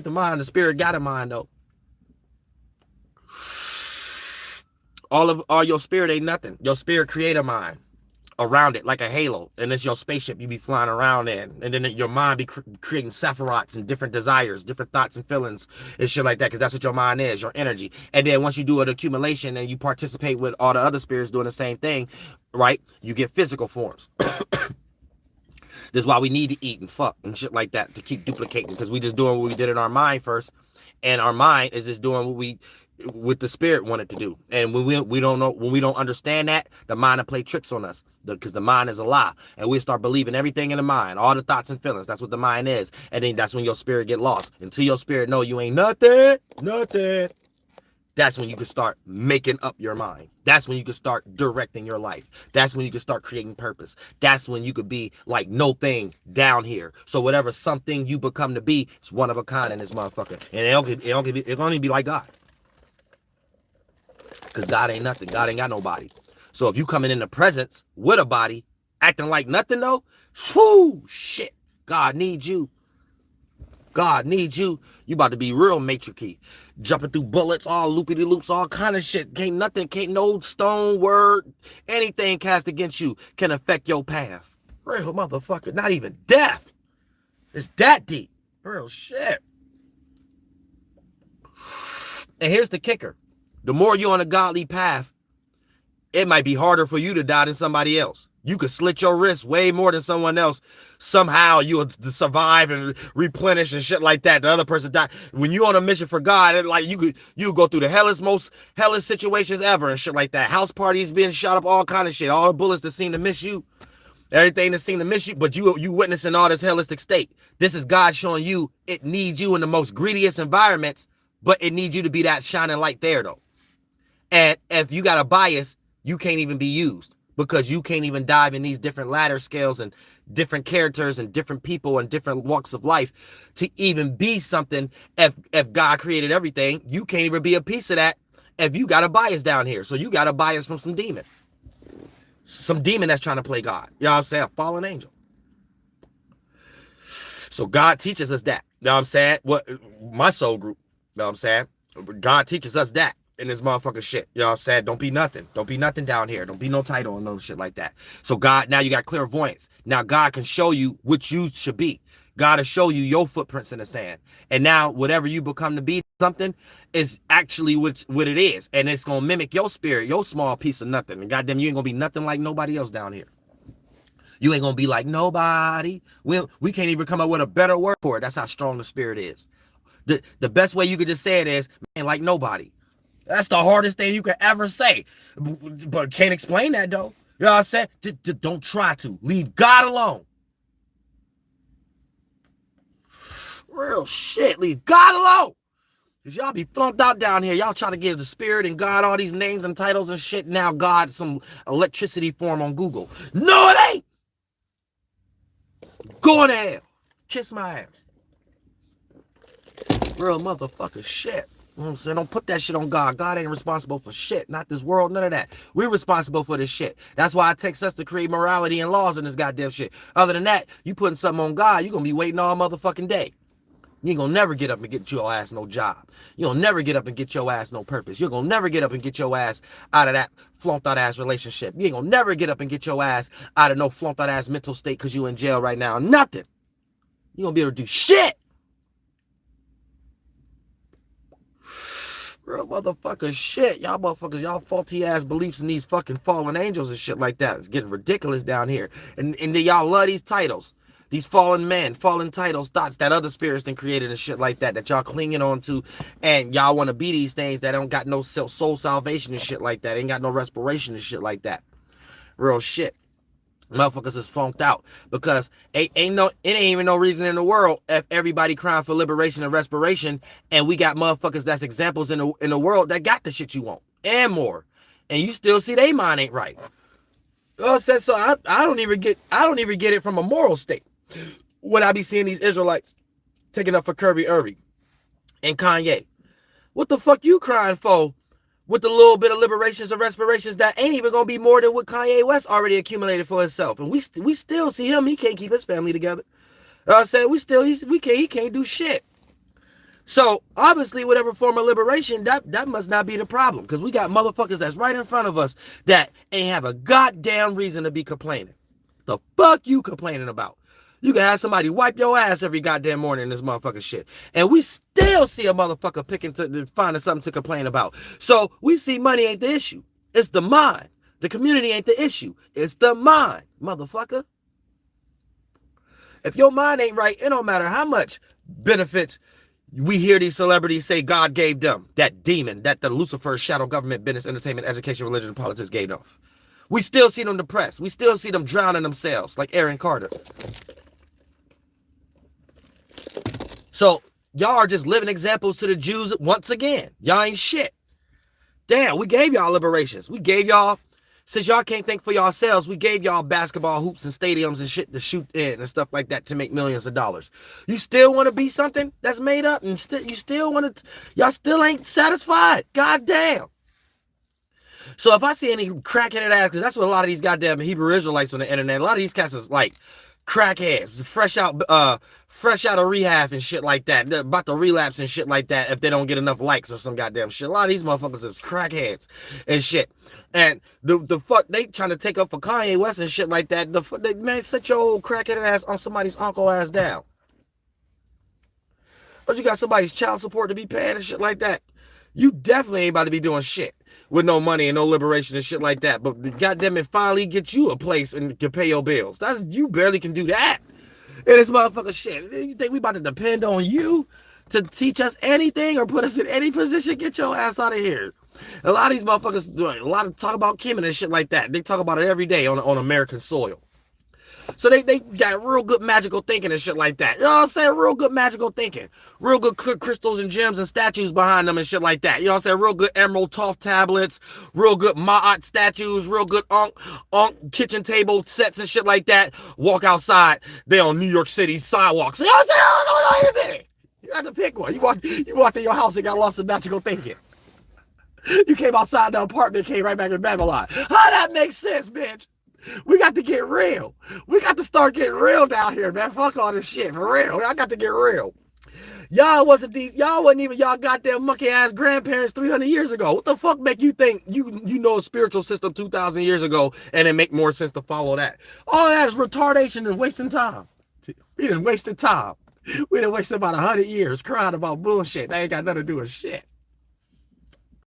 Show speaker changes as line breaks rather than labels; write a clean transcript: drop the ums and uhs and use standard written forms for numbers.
the mind. The spirit got a mind, though. All your spirit ain't nothing. Your spirit create a mind around it like a halo, and it's your spaceship you be flying around in, and then your mind be creating sephirots and different desires, different thoughts and feelings and shit like that, because that's what your mind is, your energy. And then once you do an accumulation and you participate with all the other spirits doing the same thing, right, you get physical forms. This is why we need to eat and fuck and shit like that, to keep duplicating, because we just doing what we did in our mind first, and our mind is just doing what the spirit wanted to do. And when we don't know, when we don't understand that, the mind will play tricks on us, because the mind is a lie, and we start believing everything in the mind, all the thoughts and feelings. That's what the mind is. And then that's when your spirit get lost. Until your spirit know you ain't nothing, that's when you can start making up your mind. That's when you can start directing your life. That's when you can start creating purpose. That's when you could be like no thing down here. So whatever something you become to be, it's one of a kind in this motherfucker. And it don't only be like God. Because God ain't nothing. God ain't got no body. So if you coming in the presence with a body, acting like nothing though, whoo, shit. God needs you. God needs you. You about to be real matriarchy. Jumping through bullets, all loopy-de-loops, all kind of shit. Can't no stone, word, anything cast against you can affect your path. Real motherfucker. Not even death. It's that deep. Real shit. And here's the kicker. The more you're on a godly path, it might be harder for you to die than somebody else. You could slit your wrist way more than someone else. Somehow you'll survive and replenish and shit like that. The other person died. When you on a mission for God, it, like you go through the most hellish situations ever and shit like that. House parties being shot up, all kind of shit. All the bullets that seem to miss you. Everything that seem to miss you, but you witnessing all this hellistic state. This is God showing you it needs you in the most greediest environments, but it needs you to be that shining light there though. And if you got a bias, you can't even be used, because you can't even dive in these different ladder scales and different characters and different people and different walks of life to even be something. If God created everything, you can't even be a piece of that if you got a bias down here. So you got a bias from some demon. Some demon that's trying to play God. You know what I'm saying? A fallen angel. So God teaches us that. You know what I'm saying? What my soul group. You know what I'm saying? God teaches us that. In this motherfucking shit. You know what I'm saying? Don't be nothing. Don't be nothing down here. Don't be no title and no shit like that. So God, now you got clairvoyance. Now God can show you what you should be. God will show you your footprints in the sand. And now whatever you become to be something is actually what it is. And it's going to mimic your spirit, your small piece of nothing. And goddamn, you ain't going to be nothing like nobody else down here. You ain't going to be like nobody. We can't even come up with a better word for it. That's how strong the spirit is. The best way you could just say it is, man, like nobody. That's the hardest thing you could ever say. But can't explain that, though. You know what I'm saying? Just don't try to. Leave God alone. Real shit. Leave God alone. Because y'all be flunked out down here. Y'all try to give the spirit and God all these names and titles and shit. Now God some electricity form on Google. No, it ain't. Go to hell. Kiss my ass. Real motherfucker shit. You know what I'm saying? Don't put that shit on God. God ain't responsible for shit. Not this world, none of that. We're responsible for this shit. That's why it takes us to create morality and laws in this goddamn shit. Other than that, you putting something on God, you're going to be waiting all motherfucking day. You ain't going to never get up and get your ass no job. You're going to never get up and get your ass no purpose. You're going to never get up and get your ass out of that flunked out ass relationship. You ain't going to never get up and get your ass out of no flunked out ass mental state because you in jail right now. Nothing. You're going to be able to do shit. Real motherfucker shit. Y'all motherfuckers, y'all faulty ass beliefs in these fucking fallen angels and shit like that. It's getting ridiculous down here. And then y'all love these titles. These fallen men, fallen titles, thoughts that other spirits then created and shit like that y'all clinging on to. And y'all want to be these things that don't got no soul salvation and shit like that. Ain't got no respiration and shit like that. Real shit. Motherfuckers is flunked out because it ain't even no reason in the world if everybody crying for liberation and respiration, and we got motherfuckers that's examples in the world that got the shit you want and more, and you still see they mind ain't right. So I don't even get it from a moral state when I be seeing these Israelites taking up for Kirby Irving and Kanye. What the fuck you crying for? With the little bit of liberations and respirations that ain't even gonna be more than what Kanye West already accumulated for himself, and we still see him. He can't keep his family together. I said he can't do shit. So obviously, whatever form of liberation, that must not be the problem, because we got motherfuckers that's right in front of us that ain't have a goddamn reason to be complaining. The fuck you complaining about? You can have somebody wipe your ass every goddamn morning in this motherfucker shit, and we still see a motherfucker finding something to complain about. So we see money ain't the issue; it's the mind. The community ain't the issue; it's the mind, motherfucker. If your mind ain't right, it don't matter how much benefits we hear these celebrities say God gave them, that demon, that the Lucifer shadow government, business, entertainment, education, religion, and politics gave them. We still see them depressed. We still see them drowning themselves, like Aaron Carter. So y'all are just living examples to the Jews once again. Y'all ain't shit. Damn, we gave y'all liberations. We gave y'all, since y'all can't think for yourselves, we gave y'all basketball hoops and stadiums and shit to shoot in and stuff like that to make millions of dollars. You still want to be something that's made up, and you still want to, y'all still ain't satisfied. God damn. So if I see any crackheaded ass, because that's what a lot of these goddamn Hebrew Israelites on the internet, a lot of these cats is like crackheads, fresh out of rehab and shit like that. They're about to relapse and shit like that if they don't get enough likes or some goddamn shit. A lot of these motherfuckers is crackheads and shit. And the fuck they trying to take up for Kanye West and shit like that. Man, sit your old crackheaded ass on somebody's uncle ass down. But you got somebody's child support to be paying and shit like that. You definitely ain't about to be doing shit with no money and no liberation and shit like that. But goddamn it, finally get you a place and can pay your bills. You barely can do that. And this motherfucker shit. You think we about to depend on you to teach us anything or put us in any position? Get your ass out of here. A lot of these motherfuckers, a lot of talk about Kim and shit like that. They talk about it every day on American soil. So they got real good magical thinking and shit like that. You know what I'm saying? Real good magical thinking. Real good crystals and gems and statues behind them and shit like that. You know what I'm saying? Real good Emerald Toth tablets. Real good Ma'at statues. Real good Ankh kitchen table sets and shit like that. Walk outside. They on New York City sidewalks. You know what I'm saying? Oh, wait a minute. You got to pick one. You walked in your house and got lost in magical thinking. You came outside the apartment, came right back in Babylon. How that makes sense, bitch? We got to get real. We got to start getting real down here, man. Fuck all this shit, for real. I got to get real. Y'all wasn't even y'all goddamn monkey ass grandparents 300 years ago. What the fuck make you think you know a spiritual system 2,000 years ago and it make more sense to follow that? All that is retardation and wasting time. We done wasted time. We done wasted about 100 years crying about bullshit. That ain't got nothing to do with shit.